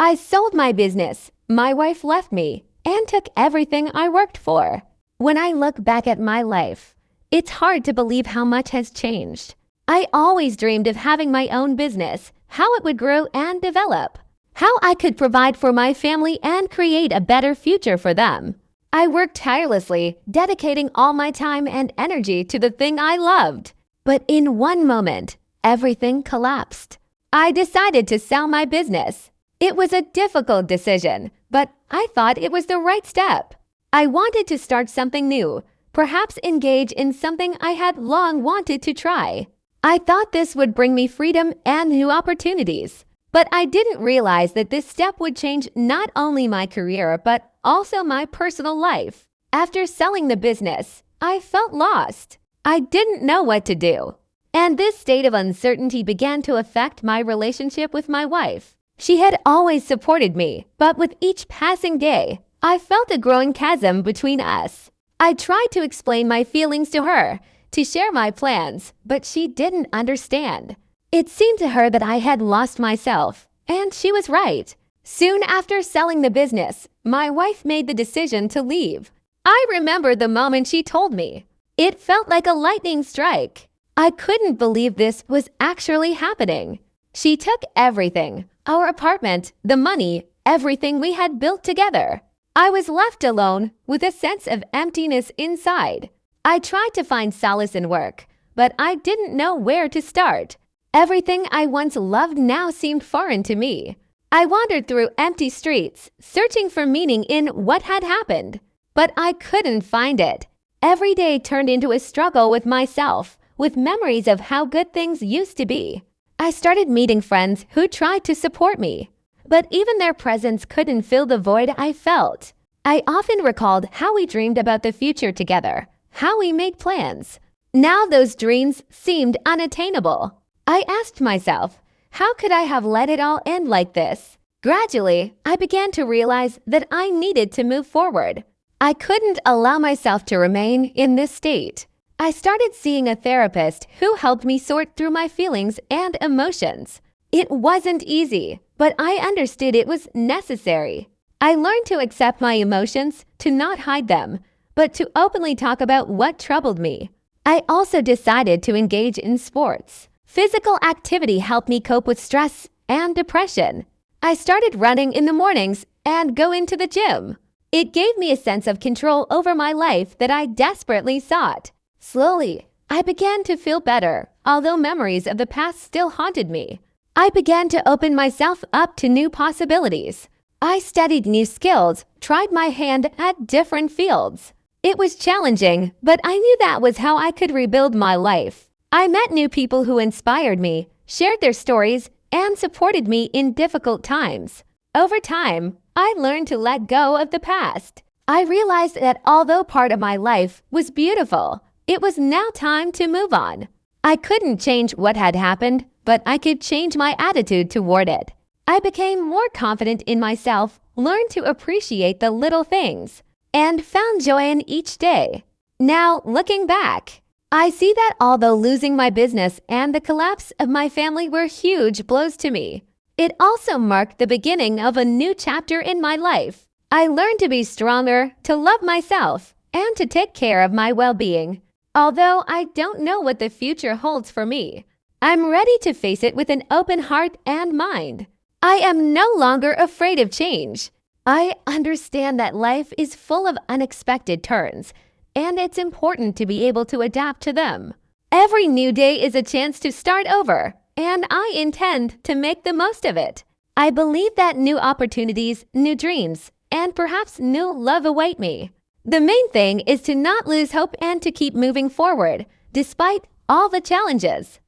I sold my business, my wife left me, and took everything I worked for. When I look back at my life, it's hard to believe how much has changed. I always dreamed of having my own business, how it would grow and develop, how I could provide for my family and create a better future for them. I worked tirelessly, dedicating all my time and energy to the thing I loved. But in one moment, everything collapsed. I decided to sell my business. It was a difficult decision, but I thought it was the right step. I wanted to start something new, perhaps engage in something I had long wanted to try. I thought this would bring me freedom and new opportunities. But I didn't realize that this step would change not only my career, but also my personal life. After selling the business, I felt lost. I didn't know what to do. And this state of uncertainty began to affect my relationship with my wife. She had always supported me, but with each passing day, I felt a growing chasm between us. I tried to explain my feelings to her, to share my plans, but she didn't understand. It seemed to her that I had lost myself, and she was right. Soon after selling the business, my wife made the decision to leave. I remember the moment she told me. It felt like a lightning strike. I couldn't believe this was actually happening. She took everything, our apartment, the money, everything we had built together. I was left alone with a sense of emptiness inside. I tried to find solace in work, but I didn't know where to start. Everything I once loved now seemed foreign to me. I wandered through empty streets, searching for meaning in what had happened, but I couldn't find it. Every day turned into a struggle with myself, with memories of how good things used to be. I started meeting friends who tried to support me, but even their presence couldn't fill the void I felt. I often recalled how we dreamed about the future together, how we made plans. Now those dreams seemed unattainable. I asked myself, how could I have let it all end like this? Gradually, I began to realize that I needed to move forward. I couldn't allow myself to remain in this state. I started seeing a therapist who helped me sort through my feelings and emotions. It wasn't easy, but I understood it was necessary. I learned to accept my emotions, to not hide them, but to openly talk about what troubled me. I also decided to engage in sports. Physical activity helped me cope with stress and depression. I started running in the mornings and go into the gym. It gave me a sense of control over my life that I desperately sought. Slowly, I began to feel better, although memories of the past still haunted me. I began to open myself up to new possibilities. I studied new skills, tried my hand at different fields. It was challenging, but I knew that was how I could rebuild my life. I met new people who inspired me, shared their stories, and supported me in difficult times. Over time, I learned to let go of the past. I realized that although part of my life was beautiful, it was now time to move on. I couldn't change what had happened, but I could change my attitude toward it. I became more confident in myself, learned to appreciate the little things, and found joy in each day. Now, looking back, I see that although losing my business and the collapse of my family were huge blows to me, it also marked the beginning of a new chapter in my life. I learned to be stronger, to love myself, and to take care of my well-being. Although I don't know what the future holds for me, I'm ready to face it with an open heart and mind. I am no longer afraid of change. I understand that life is full of unexpected turns, and it's important to be able to adapt to them. Every new day is a chance to start over, and I intend to make the most of it. I believe that new opportunities, new dreams, and perhaps new love await me. The main thing is to not lose hope and to keep moving forward, despite all the challenges.